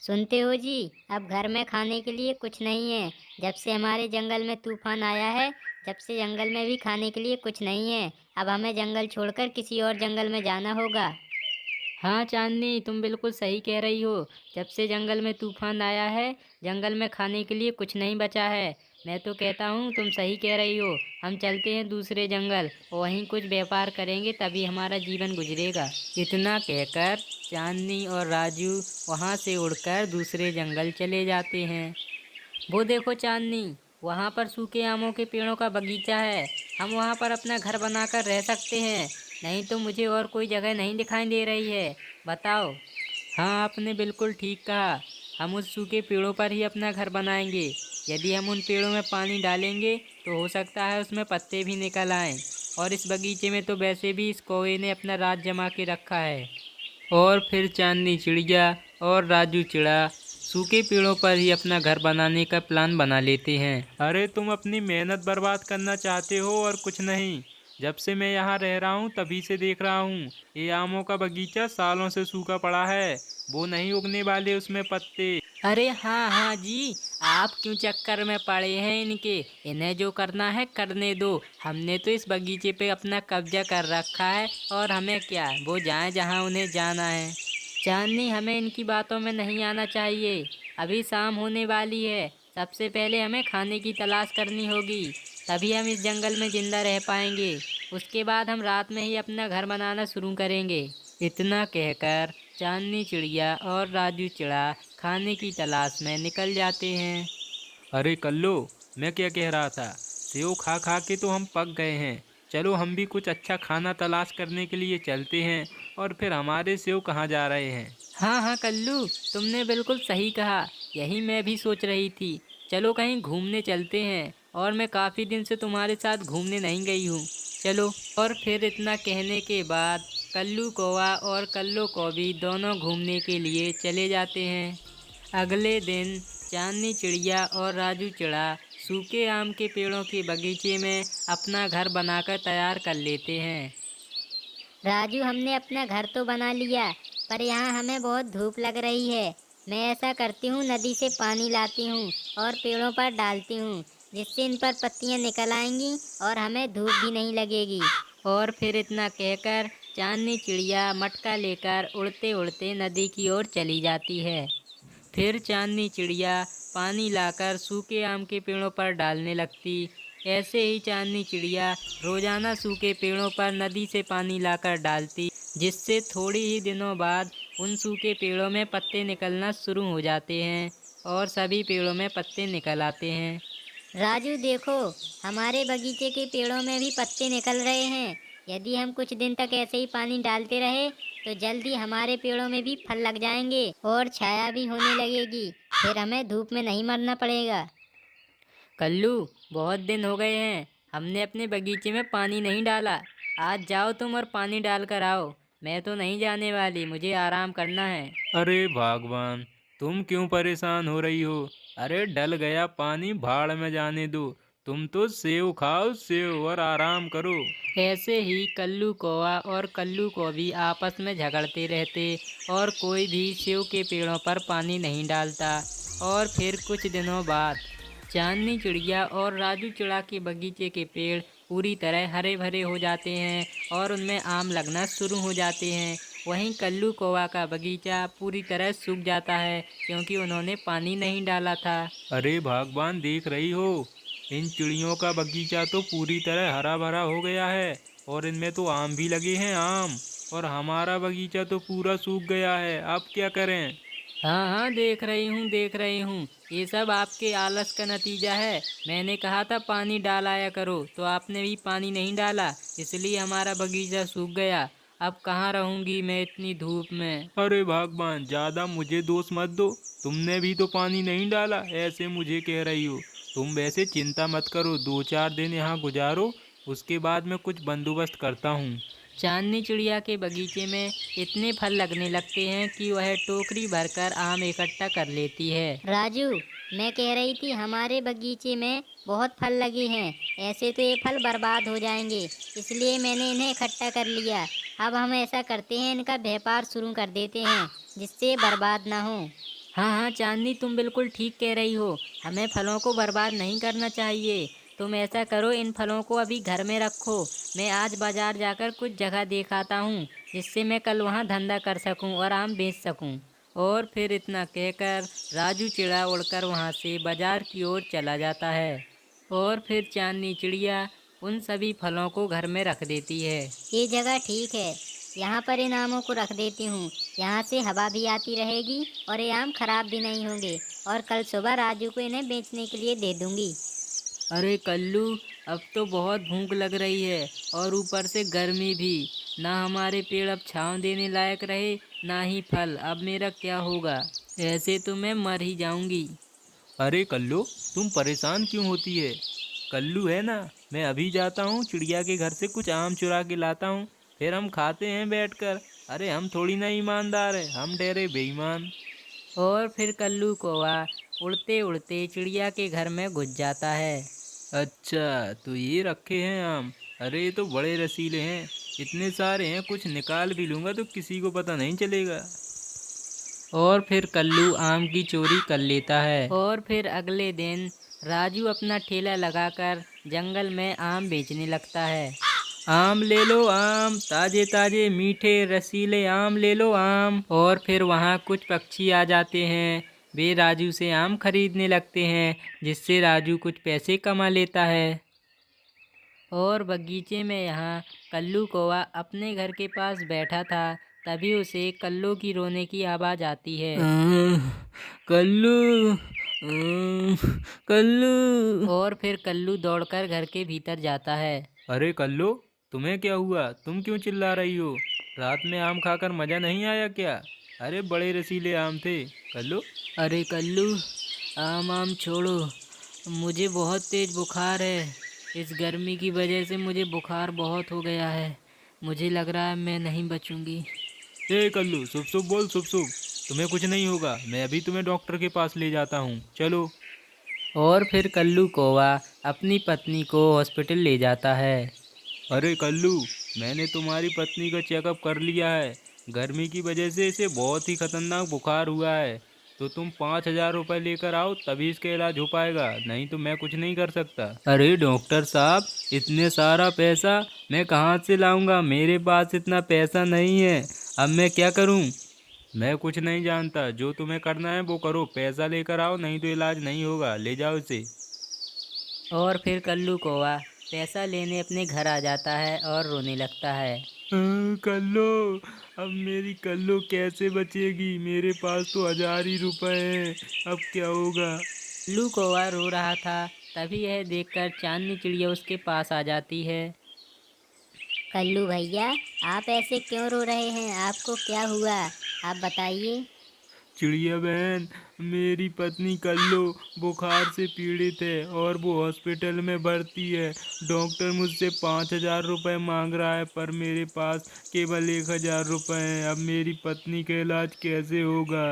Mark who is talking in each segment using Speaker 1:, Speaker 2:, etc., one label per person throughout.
Speaker 1: सुनते हो जी। अब घर में खाने के लिए कुछ नहीं है। जब से हमारे जंगल में तूफान आया है, जब से जंगल में भी खाने के लिए कुछ नहीं है। अब हमें जंगल छोड़कर किसी और जंगल में जाना होगा।
Speaker 2: हाँ चांदनी, तुम बिल्कुल सही कह रही हो। जब से जंगल में तूफान आया है, जंगल में खाने के लिए कुछ नहीं बचा है। मैं तो कहता हूँ तुम सही कह रही हो। हम चलते हैं दूसरे जंगल और वहीं कुछ व्यापार करेंगे, तभी हमारा जीवन गुजरेगा। इतना कहकर चांदनी और राजू वहाँ से उड़कर दूसरे जंगल चले जाते हैं। वो देखो चांदनी, वहाँ पर सूखे आमों के पेड़ों का बगीचा है। हम वहाँ पर अपना घर बनाकर रह सकते हैं। नहीं तो मुझे और कोई जगह नहीं दिखाई दे रही है। बताओ। हाँ, आपने बिल्कुल ठीक कहा। हम उस सूखे पेड़ों पर ही अपना घर बनाएंगे। यदि हम उन पेड़ों में पानी डालेंगे तो हो सकता है उसमें पत्ते भी निकल आएं। और इस बगीचे में तो वैसे भी इस कौवे ने अपना राज जमा के रखा है। और फिर चांदनी चिड़िया और राजू चिड़ा सूखे पेड़ों पर ही अपना घर बनाने का प्लान बना लेते हैं।
Speaker 3: अरे तुम अपनी मेहनत बर्बाद करना चाहते हो और कुछ नहीं। जब से मैं यहाँ रह रहा हूँ तभी से देख रहा हूँ। ये आमों का बगीचा सालों से सूखा पड़ा है। वो नहीं उगने वाले उसमें पत्ते।
Speaker 2: अरे हाँ हाँ जी, आप क्यों चक्कर में पड़े हैं इनके। इन्हें जो करना है करने दो। हमने तो इस बगीचे पे अपना कब्जा कर रखा है और हमें क्या, वो जाएं जहाँ उन्हें जाना है। चांदनी, हमें इनकी बातों में नहीं आना चाहिए। अभी शाम होने वाली है। सबसे पहले हमें खाने की तलाश करनी होगी, तभी हम इस जंगल में जिंदा रह पाएंगे। उसके बाद हम रात में ही अपना घर बनाना शुरू करेंगे। इतना कहकर चांदनी चिड़िया और राजू चिड़ा खाने की तलाश में निकल जाते हैं।
Speaker 3: अरे कल्लो, मैं क्या कह रहा था। सेव खा खा के तो हम पक गए हैं। चलो हम भी कुछ अच्छा खाना तलाश करने के लिए चलते हैं। और फिर हमारे सेव कहाँ जा रहे हैं।
Speaker 2: हाँ हाँ कल्लू, तुमने बिल्कुल सही कहा। यही मैं भी सोच रही थी। चलो कहीं घूमने चलते हैं, और मैं काफ़ी दिन से तुम्हारे साथ घूमने नहीं गई हूँ। चलो। और फिर इतना कहने के बाद कल्लू कौवा और कल्लो कौवी दोनों घूमने के लिए चले जाते हैं। अगले दिन चांदनी चिड़िया और राजू चिड़ा सूखे आम के पेड़ों के बगीचे में अपना घर बनाकर तैयार कर लेते हैं।
Speaker 1: राजू, हमने अपना घर तो बना लिया, पर यहाँ हमें बहुत धूप लग रही है। मैं ऐसा करती हूँ, नदी से पानी लाती हूँ और पेड़ों पर डालती हूँ, जिससे इन पर पत्तियाँ निकल आएंगी और हमें धूप भी नहीं लगेगी।
Speaker 2: और फिर इतना कहकर चांदनी चिड़िया मटका लेकर उड़ते उड़ते नदी की ओर चली जाती है। फिर चांदनी चिड़िया पानी लाकर सूखे आम के पेड़ों पर डालने लगती। ऐसे ही चांदनी चिड़िया रोजाना सूखे पेड़ों पर नदी से पानी लाकर डालती, जिससे थोड़ी ही दिनों बाद उन सूखे पेड़ों में पत्ते निकलना शुरू हो जाते हैं और सभी पेड़ों में पत्ते निकल आते हैं।
Speaker 1: राजू देखो, हमारे बगीचे के पेड़ों में भी पत्ते निकल रहे हैं। यदि हम कुछ दिन तक ऐसे ही पानी डालते रहे तो जल्दी हमारे पेड़ों में भी फल लग जाएंगे और छाया भी होने लगेगी। फिर हमें धूप में नहीं मरना पड़ेगा।
Speaker 2: कल्लू, बहुत दिन हो गए हैं हमने अपने बगीचे में पानी नहीं डाला। आज जाओ तुम और पानी डाल कर आओ। मैं तो नहीं जाने वाली, मुझे आराम करना है।
Speaker 3: अरे भगवान, तुम क्यों परेशान हो रही हो। अरे डल गया पानी भाड़ में जाने दो। तुम तो सेव खाओ सेव और आराम करो।
Speaker 2: ऐसे ही कल्लू कौवा और कल्लू कौवी आपस में झगड़ते रहते और कोई भी सेव के पेड़ों पर पानी नहीं डालता। और फिर कुछ दिनों बाद चांदनी चिड़िया और राजू चिड़ा के बगीचे के पेड़ पूरी तरह हरे भरे हो जाते हैं और उनमें आम लगना शुरू हो जाते हैं। वहीं कल्लू कौवा का बगीचा पूरी तरह सूख जाता है, क्योंकि उन्होंने पानी नहीं डाला था।
Speaker 3: अरे भगवान, देख रही हो, इन चिड़ियों का बगीचा तो पूरी तरह हरा भरा हो गया है। और इनमें तो आम भी लगे हैं आम। और हमारा बगीचा तो पूरा सूख गया है। अब क्या करें।
Speaker 2: हाँ हाँ, देख रही हूँ देख रही हूँ। ये सब आपके आलस का नतीजा है। मैंने कहा था पानी डालाया करो, तो आपने भी पानी नहीं डाला, इसलिए हमारा बगीचा सूख गया। अब कहाँ रहूँगी मैं इतनी धूप में।
Speaker 3: अरे भगवान, ज्यादा मुझे दोष मत दो। तुमने भी तो पानी नहीं डाला, ऐसे मुझे कह रही हो। तुम वैसे चिंता मत करो, 2-4 दिन यहाँ गुजारो। उसके बाद मैं कुछ बंदोबस्त करता हूँ।
Speaker 2: चांदनी चिड़िया के बगीचे में इतने फल लगने लगते हैं कि वह टोकरी भरकर आम इकट्ठा कर लेती है।
Speaker 1: राजू, मैं कह रही थी हमारे बगीचे में बहुत फल लगे हैं। ऐसे तो ये फल बर्बाद हो जाएंगे, इसलिए मैंने इन्हें इकट्ठा कर लिया। अब हम ऐसा करते हैं, इनका व्यापार शुरू कर देते हैं, जिससे ये बर्बाद ना हो।
Speaker 2: हाँ हाँ चांदनी, तुम बिल्कुल ठीक कह रही हो। हमें फलों को बर्बाद नहीं करना चाहिए। तुम ऐसा करो, इन फलों को अभी घर में रखो। मैं आज बाजार जाकर कुछ जगह देख आता हूँ, जिससे मैं कल वहाँ धंधा कर सकूँ और आम बेच सकूँ। और फिर इतना कहकर राजू चिड़ा उड़कर वहाँ से बाजार की ओर चला जाता है। और फिर चांदनी चिड़िया उन सभी फलों को घर में रख देती है।
Speaker 1: ये जगह ठीक है, यहाँ पर इन आमों को रख देती हूँ। यहाँ से हवा भी आती रहेगी और ये आम खराब भी नहीं होंगे। और कल सुबह राजू को इन्हें बेचने के लिए दे दूंगी।
Speaker 2: अरे कल्लू, अब तो बहुत भूख लग रही है और ऊपर से गर्मी भी। ना हमारे पेड़ अब छांव देने लायक रहे, ना ही फल। अब मेरा क्या होगा? ऐसे तो मैं मर ही जाऊंगी।
Speaker 3: अरे कल्लू, तुम परेशान क्यों होती है? कल्लू है ना, मैं अभी जाता हूँ चिड़िया के घर से कुछ आम चुरा के लाता हूँ, फिर हम खाते हैं बैठकर। अरे हम थोड़ी ना ईमानदार है, हम ठहरे बेईमान।
Speaker 2: और फिर कल्लू कौवा उड़ते उड़ते चिड़िया के घर में घुस जाता है।
Speaker 3: अच्छा, तो ये रखे हैं आम। अरे ये तो बड़े रसीले हैं, इतने सारे हैं, कुछ निकाल भी लूँगा तो किसी को पता नहीं चलेगा।
Speaker 2: और फिर कल्लू आम की चोरी कर लेता है। और फिर अगले दिन राजू अपना ठेला लगाकर जंगल में आम बेचने लगता है।
Speaker 3: आम ले लो आम, ताजे ताजे मीठे रसीले आम ले लो आम।
Speaker 2: और फिर वहाँ कुछ पक्षी आ जाते हैं। वे राजू से आम खरीदने लगते हैं, जिससे राजू कुछ पैसे कमा लेता है। और बगीचे में यहाँ कल्लू कौवा अपने घर के पास बैठा था। तभी उसे कल्लू की रोने की आवाज़ आती है।
Speaker 3: कल्लू, कल्लू।
Speaker 2: और फिर कल्लू दौड़कर घर के भीतर जाता है।
Speaker 3: अरे कल्लू, तुम्हें क्या हुआ? तुम क्यों चिल्ला रही हो? रात में आम खाकर मजा नहीं आया क्या? अरे बड़े रसीले आम थे कल्लू।
Speaker 2: अरे कल्लू, आम आम छोड़ो, मुझे बहुत तेज बुखार है। इस गर्मी की वजह से मुझे बुखार बहुत हो गया है। मुझे लग रहा है मैं नहीं बचूंगी।
Speaker 3: ए कल्लू, शुभ शुभ बोल, शुभ शुभ। तुम्हें कुछ नहीं होगा, मैं अभी तुम्हें डॉक्टर के पास ले जाता हूँ, चलो।
Speaker 2: और फिर कल्लू कौवा अपनी पत्नी को हॉस्पिटल ले जाता है।
Speaker 3: अरे कल्लू, मैंने तुम्हारी पत्नी का चेकअप कर लिया है। गर्मी की वजह से इसे बहुत ही खतरनाक बुखार हुआ है। तो तुम 5,000 रुपये लेकर आओ, तभी इसका इलाज हो पाएगा, नहीं तो मैं कुछ नहीं कर सकता। अरे डॉक्टर साहब, इतने सारा पैसा मैं कहाँ से लाऊंगा? मेरे पास इतना पैसा नहीं है। अब मैं क्या करूं? मैं कुछ नहीं जानता, जो तुम्हें करना है वो करो। पैसा लेकर आओ, नहीं तो इलाज नहीं होगा, ले जाओ इसे।
Speaker 2: और फिर कल्लू कौवा पैसा लेने अपने घर आ जाता है और रोने लगता है।
Speaker 3: कल्लो, अब मेरी कल्लो कैसे बचेगी? मेरे पास तो 1,000 ही रुपए हैं, अब क्या होगा?
Speaker 2: कल्लू कौवा रो रहा था। तभी यह देखकर चांदनी चिड़िया उसके पास आ जाती है।
Speaker 1: कल्लू भैया, आप ऐसे क्यों रो रहे हैं? आपको क्या हुआ? आप बताइए।
Speaker 3: चिड़िया बहन, मेरी पत्नी कल्लो बुखार से पीड़ित है और वो हॉस्पिटल में भर्ती है। डॉक्टर मुझसे 5,000 रुपये मांग रहा है, पर मेरे पास केवल 1,000 रुपये हैं। अब मेरी पत्नी का इलाज कैसे होगा?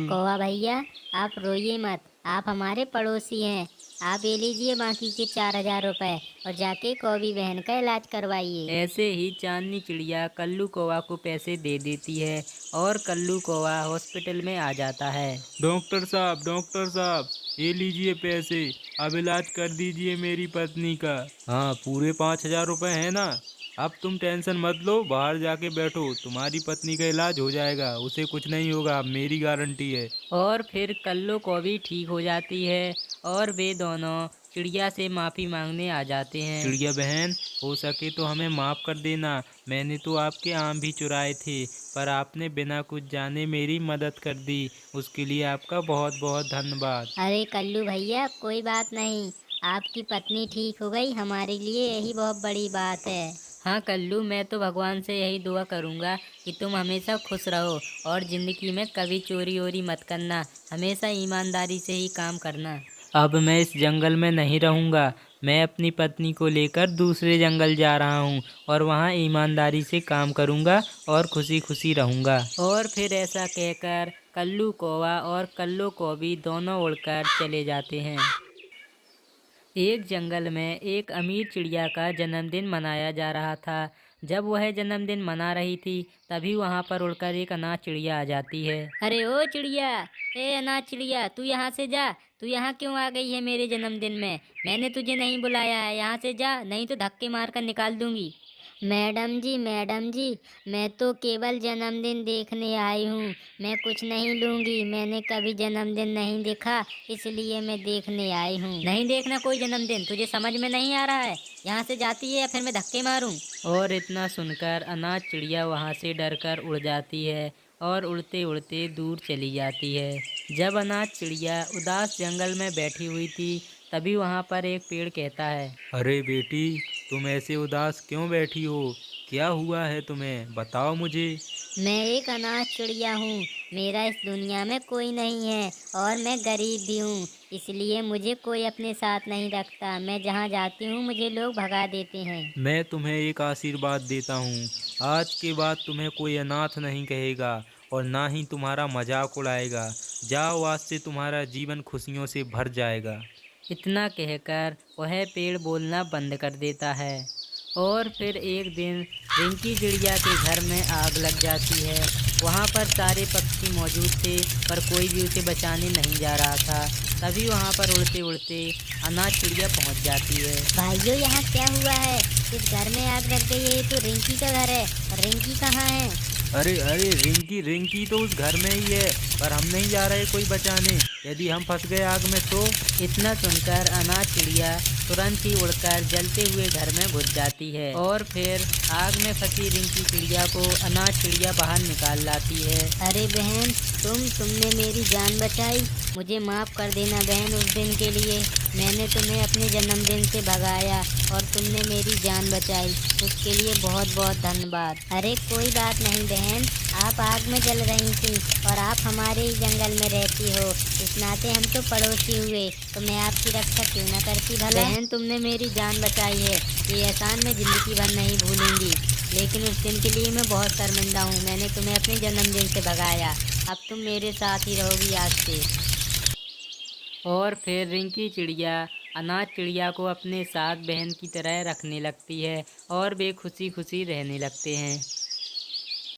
Speaker 1: कौवा भैया, आप रोइए मत। आप हमारे पड़ोसी हैं। आप ये लीजिए बाकी के 4,000 रुपए और जाके कौवी बहन का इलाज करवाइए।
Speaker 2: ऐसे ही चांदनी चिड़िया कल्लू कौवा को पैसे दे देती है और कल्लू कौवा हॉस्पिटल में आ जाता है।
Speaker 3: डॉक्टर साहब, डॉक्टर साहब, ये लीजिए पैसे, अब इलाज कर दीजिए मेरी पत्नी का। हाँ, पूरे 5,000 रुपये हैं ना? अब तुम टेंशन मत लो, बाहर जाके बैठो, तुम्हारी पत्नी का इलाज हो जाएगा, उसे कुछ नहीं होगा, अब मेरी गारंटी है।
Speaker 2: और फिर कल्लू कौवी ठीक हो जाती है और वे दोनों चिड़िया से माफ़ी मांगने आ जाते हैं।
Speaker 3: चिड़िया बहन, हो सके तो हमें माफ़ कर देना। मैंने तो आपके आम भी चुराए थे, पर आपने बिना कुछ जाने मेरी मदद कर दी, उसके लिए आपका बहुत बहुत धन्यवाद।
Speaker 1: अरे कल्लू भैया, कोई बात नहीं। आपकी पत्नी ठीक हो गई, हमारे लिए यही बहुत बड़ी बात है।
Speaker 2: हाँ कल्लू, मैं तो भगवान से यही दुआ करूँगा कि तुम हमेशा खुश रहो और ज़िंदगी में कभी चोरी वोरी मत करना। हमेशा ईमानदारी से ही काम करना।
Speaker 3: अब मैं इस जंगल में नहीं रहूँगा। मैं अपनी पत्नी को लेकर दूसरे जंगल जा रहा हूँ और वहाँ ईमानदारी से काम करूँगा और खुशी खुशी रहूँगा।
Speaker 2: और फिर ऐसा कहकर कल्लू कौवा और कल्लू कौवी दोनों उड़कर चले जाते हैं। एक जंगल में एक अमीर चिड़िया का जन्मदिन मनाया जा रहा था। जब वह जन्मदिन मना रही थी तभी वहाँ पर उड़कर एक अनाथ चिड़िया आ जाती है।
Speaker 1: अरे ओ चिड़िया, ए अनाथ चिड़िया, तू यहाँ से जा। तू यहाँ क्यों आ गई है मेरे जन्मदिन में? मैंने तुझे नहीं बुलाया है, यहाँ से जा, नहीं तो धक्के मार कर निकाल दूंगी। मैडम जी, मैं तो केवल जन्मदिन देखने आई हूँ। मैं कुछ नहीं लूँगी, मैंने कभी जन्मदिन नहीं देखा, इसलिए मैं देखने आई हूँ। नहीं देखना कोई जन्मदिन, तुझे समझ में नहीं आ रहा है? यहाँ से जाती है या फिर मैं धक्के मारूँ?
Speaker 2: और इतना सुनकर अनाथ चिड़िया वहाँ से डरकर उड़ जाती है और उड़ते उड़ते दूर चली जाती है। जब अनाथ चिड़िया उदास जंगल में बैठी हुई थी तभी वहाँ पर एक पेड़ कहता है।
Speaker 3: अरे बेटी, तुम ऐसे उदास क्यों बैठी हो? क्या हुआ है तुम्हें? बताओ मुझे।
Speaker 1: मैं एक अनाथ चिड़िया हूँ। मेरा इस दुनिया में कोई नहीं है और मैं गरीब भी हूँ, इसलिए मुझे कोई अपने साथ नहीं रखता। मैं जहाँ जाती हूँ मुझे लोग भगा देते हैं।
Speaker 3: मैं तुम्हें एक आशीर्वाद देता हूँ। आज के बाद तुम्हें कोई अनाथ नहीं कहेगा और ना ही तुम्हारा मजाक उड़ाएगा। जाओ, आज से तुम्हारा जीवन खुशियों से भर जाएगा।
Speaker 2: इतना कहकर वह पेड़ बोलना बंद कर देता है। और फिर एक दिन रिंकी चिड़िया के घर में आग लग जाती है। वहाँ पर सारे पक्षी मौजूद थे पर कोई भी उसे बचाने नहीं जा रहा था। तभी वहाँ पर उड़ते उड़ते अनाथ चिड़िया पहुँच जाती है।
Speaker 1: भाइयों, यहाँ क्या हुआ है? इस घर में आग लग गई है, ये तो रिंकी का घर है। और रिंकी कहाँ है?
Speaker 3: अरे अरे, रिंकी रिंकी तो उस घर में ही है, पर हम नहीं जा रहे कोई बचाने। यदि हम फंस गए आग में तो?
Speaker 2: इतना सुनकर अनाथ चिड़िया तुरंत ही उड़कर जलते हुए घर में घुस जाती है और फिर आग में फंसी रिंकी चिड़िया को अनाथ चिड़िया बाहर निकाल लाती है।
Speaker 1: अरे बहन, तुमने मेरी जान बचाई। मुझे माफ़ कर देना बहन, उस दिन के लिए मैंने तुम्हें अपने जन्मदिन से भगाया और तुमने मेरी जान बचाई। उसके लिए बहुत बहुत धन्यवाद। अरे कोई बात नहीं बहन, आप आग में जल रही थी और आप हमारे ही जंगल में रहती हो, इस नाते हम तो पड़ोसी हुए, तो मैं आपकी रक्षा क्यों ना करती भला। बहन, तुमने मेरी जान बचाई है, ये एहसान मैं ज़िंदगी भर नहीं भूलूंगी। लेकिन उस दिन के लिए मैं बहुत शर्मिंदा हूँ, मैंने तुम्हें अपने जन्मदिन से भगाया। अब तुम मेरे साथ ही रहोगी आज से।
Speaker 2: और फिर रिंकी चिड़िया अनाथ चिड़िया को अपने साथ बहन की तरह रखने लगती है और वे खुशी खुशी रहने लगते हैं।